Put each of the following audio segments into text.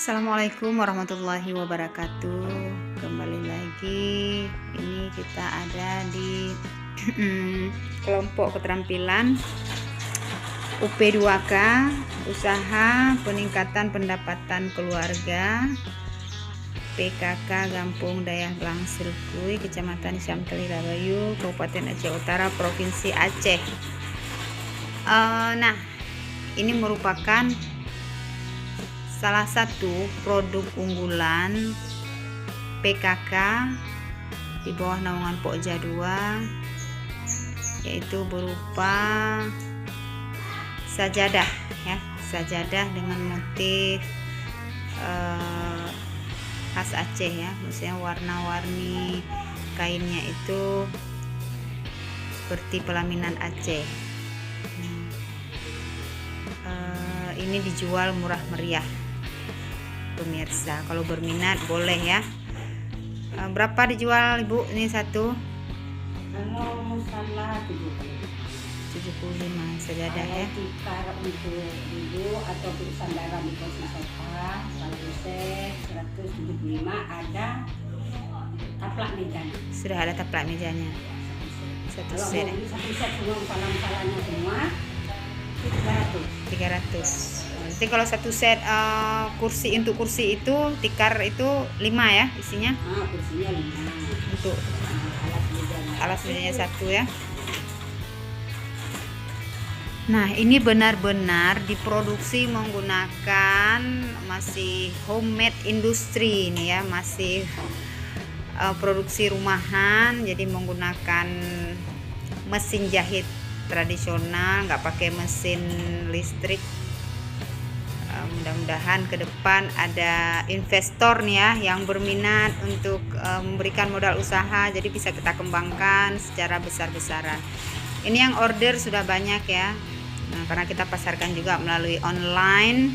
Assalamualaikum warahmatullahi wabarakatuh. Kembali lagi, ini kita ada di kelompok keterampilan UP2K, Usaha Peningkatan Pendapatan Keluarga, PKK Gampung Dayah Blang Silkui, Kecamatan Syamkeli Rabayu, Kabupaten Aceh Utara, Provinsi Aceh. Nah, ini merupakan salah satu produk unggulan PKK di bawah naungan Pokja 2, yaitu berupa sajadah ya, sajadah dengan motif khas Aceh ya, maksudnya warna-warni kainnya itu seperti pelaminan Aceh. Ini dijual murah meriah pemirsa, kalau berminat boleh ya. Berapa dijual Ibu ini satu? Kalau musala 75 sajadah ya. Tikar untuk dulu atau sandaran di kursi sofa, kalau set 175 ada taplak mejanya. Sudah ada taplak mejanya. Satu Kalau set. satu set semua salam-salamnya semua 300. Nanti kalau satu set kursi, untuk kursi itu tikar itu 5 ya isinya. Kursinya 5. Untuk alas mejanya satu ya. Nah, ini benar-benar diproduksi menggunakan masih homemade industri ini ya, masih produksi rumahan, jadi menggunakan mesin jahit tradisional, nggak pakai mesin listrik. Mudah-mudahan ke depan ada investor nih ya yang berminat untuk memberikan modal usaha, jadi bisa kita kembangkan secara besar-besaran. Ini yang order sudah banyak ya. Nah, karena kita pasarkan juga melalui online,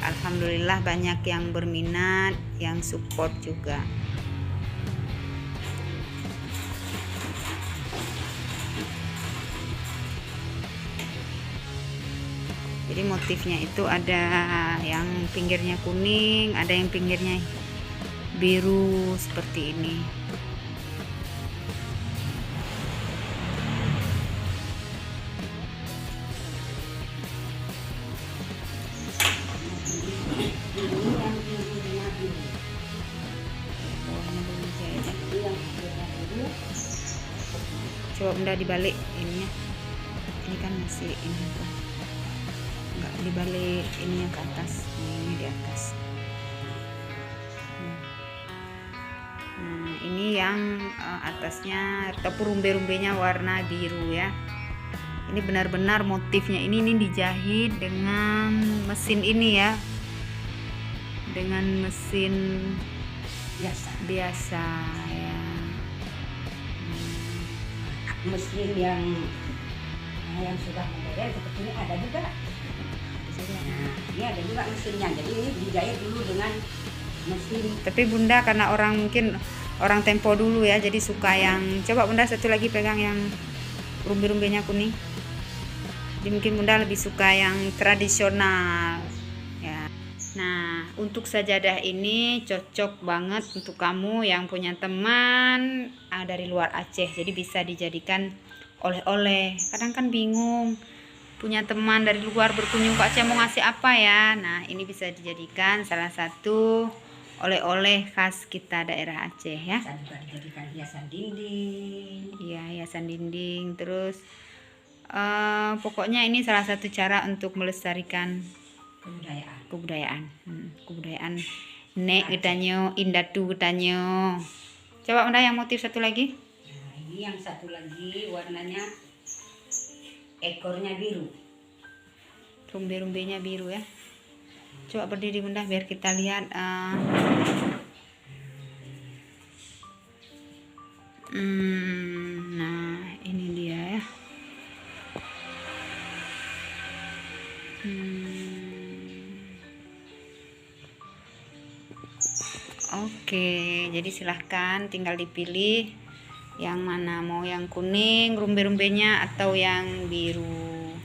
alhamdulillah banyak yang berminat, yang support juga. Jadi motifnya itu ada yang pinggirnya kuning, ada yang pinggirnya biru seperti ini. Coba Bunda dibalik ininya. Ini kan masih ini tuh. Enggak dibalik ininya ke atas. Ini di atas. Nah, ini yang atasnya atau rumbe-rumbenya warna biru ya. Ini benar-benar motifnya ini dijahit dengan mesin ini ya. Dengan mesin biasa ya. Mesin yang sudah modern seperti ini ada juga. Nah, ini ada juga mesinnya. Jadi ini dijahit dulu dengan mesin. Tapi Bunda karena mungkin orang tempo dulu ya, jadi suka yang, coba Bunda satu lagi pegang yang rumbe-rumbenya kuning. Jadi mungkin Bunda lebih suka yang tradisional ya. Nah, untuk sajadah ini cocok banget untuk kamu yang punya teman dari luar Aceh. Jadi bisa dijadikan oleh-oleh. Kadang kan bingung, punya teman dari luar berkunjung ke Aceh mau ngasih apa ya. Nah, ini bisa dijadikan salah satu oleh-oleh khas kita daerah Aceh ya. Bisa juga dijadikan hiasan dinding. Iya, hiasan dinding. Terus pokoknya ini salah satu cara untuk melestarikan kebudayaan nek getanyo, indatu getanyo. Coba Bunda yang motif satu lagi. Nah, ini yang satu lagi warnanya ekornya biru. Rumbe-rumbenya biru ya. Coba berdiri Bunda biar kita lihat. Nah, ini dia ya. Oke, jadi silahkan tinggal dipilih yang mana, mau yang kuning rumbe-rumbenya atau yang biru.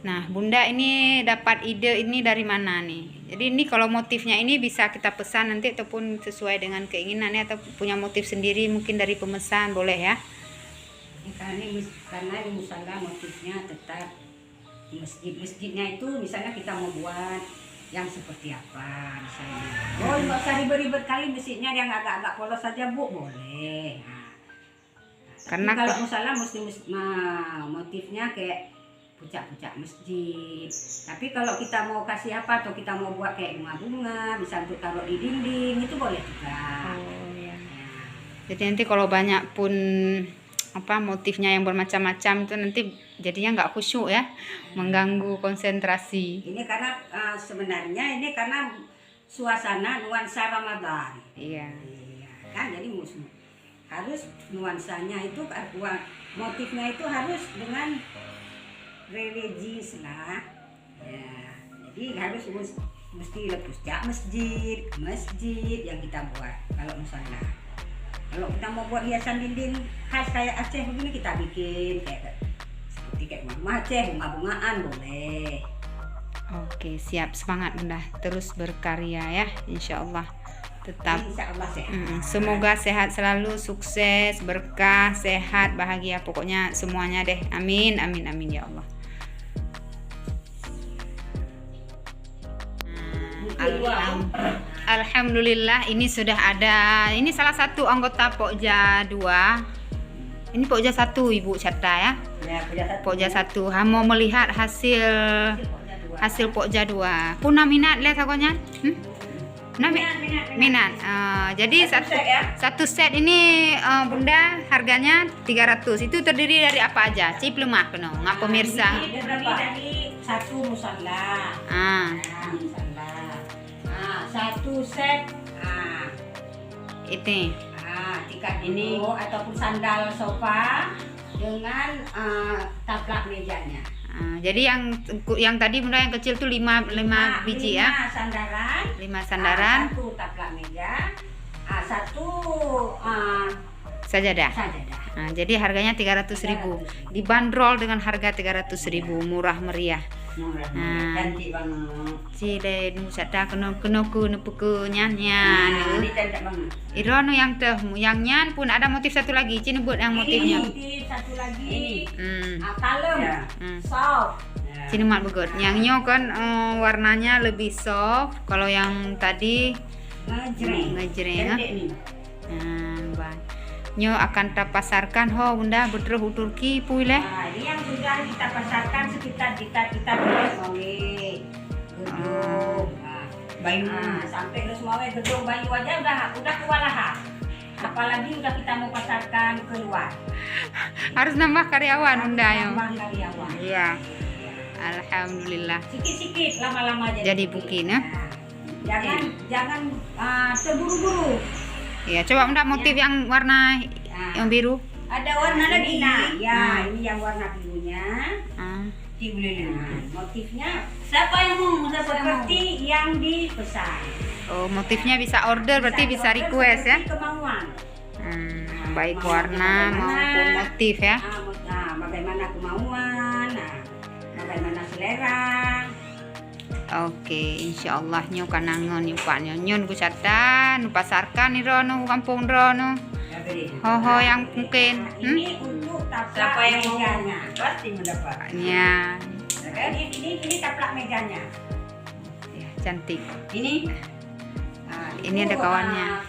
Nah, Bunda ini dapat ide ini dari mana nih? Jadi ini kalau motifnya ini bisa kita pesan nanti ataupun sesuai dengan keinginannya atau punya motif sendiri mungkin dari pemesan boleh ya? Karena di musala motifnya tetap masjidnya itu misalnya kita mau buat yang seperti apa misalnya. Oh, nggak usah ribet-ribet kali masjidnya yang agak-agak polos saja Bu, boleh. Karena kalau musala mesti motifnya kayak puncak-puncak masjid. Tapi kalau kita mau kasih apa atau kita mau buat kayak bunga-bunga, bisa untuk taruh di dinding, itu boleh juga. Oh ya. Jadi nanti kalau banyak pun motifnya yang bermacam-macam itu nanti jadinya nggak khusyuk ya, mengganggu konsentrasi. Ini karena sebenarnya ini karena suasana nuansa Ramadan. Iya. Kan jadi harus nuansanya itu motifnya itu harus dengan religius lah ya, jadi harus mesti puncak masjid yang kita buat kalau misalnya. Kalau kita mau buat hiasan dinding khas kayak Aceh begini kita bikin seperti kayak rumah Aceh, bunga-bungaan boleh. Oke, siap, semangat Bunda, terus berkarya ya, insya Allah tetap. Insya Allah sehat. Semoga sehat selalu, sukses, berkah, sehat, bahagia, pokoknya semuanya deh. Amin, amin, amin ya Allah. Alhamdulillah ini sudah ada. Ini salah satu anggota Pokja 2. Ini Pokja 1 Ibu Cata ya. Pokja 1. Mau melihat hasil Pokja 2. Puna minat lihat akonya? Minat. Jadi satu set ini Bunda harganya 300. Itu terdiri dari apa aja? Cip lemah kena. Ngap pemirsa. Dari satu musala. Satu set ini tiket ini ataupun sandal sofa dengan taplak mejanya. Jadi yang tadi Bunda yang kecil tuh 5 biji ya. 5 sandaran. Satu taplak meja, satu sajadah. Jadi harganya 300.000. Dibanderol dengan harga 300.000, murah meriah. Cantik banget. Cile nu sada kena nepuke nyanyan. Ini cantik banget. Irono yang nyan pun ada motif satu lagi. Cini buat yang motifnya. Ini satu lagi. Kalem. Soft. Cini mat begot. Yang nyo kan warnanya lebih soft. Kalau yang tadi ngejreng. Nyo akan kita pasarkan Bunda betul Turki puile. Ini yang sudah kita pasarkan sekitar kita terus gedung Bayu sampai terus mau gedung Bayu aja udah kewalahan. Apalagi udah kita mau pasarkan keluar. Harus nambah karyawan Bunda ya. Nambah karyawan. Iya. Alhamdulillah. Sikit-sikit lama-lama jadi bukin ya. Jangan terburu-buru. Ya, coba Bunda motif yang warna yang biru. Ada warna lagi. Ya, ini yang warna birunya. Motifnya siapa yang mau seperti yang dipesan. Oh, motifnya bisa order berarti bisa request ya. Kemauan. Baik warna maupun motif ya. Bagaimana kemauan, bagaimana selera. Oke, insya Allah nyo kanangon nih Pak nyon ku cata nu pasarkan nih rono kampung rono. Yang mungkin. Ini untuk taplak mejanya. Pasti mendapat. Ya. Ini taplak mejanya. Ya, cantik. Ini ada kawannya.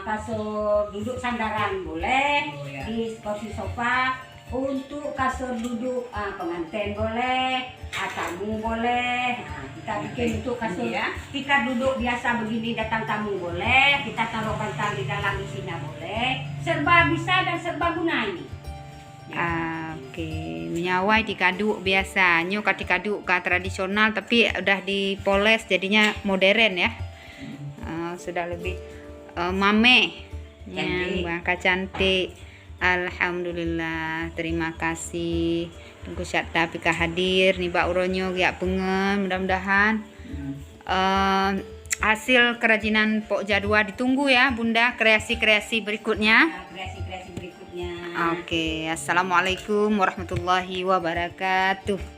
Kasur duduk sandaran boleh, di kursi sofa. Untuk kasur duduk pengantin boleh, tamu boleh. Kita bikin untuk kasur tikar duduk biasa begini datang tamu boleh. Kita taruh bantal di dalam isinya boleh. Serba bisa dan serba guna ini. Oke, menyawai di kaduk biasa. Nyo kati kaduk tradisional tapi udah dipoles jadinya modern ya. Sudah lebih mame. Yang cantik. Alhamdulillah, terima kasih. Tunggu syata pika hadir nih Mbak Uronyo ya pengen mudah-mudahan hasil kerajinan Pokja 2 ditunggu ya Bunda kreasi-kreasi berikutnya. Kreasi-kreasi berikutnya. Oke, assalamualaikum warahmatullahi wabarakatuh.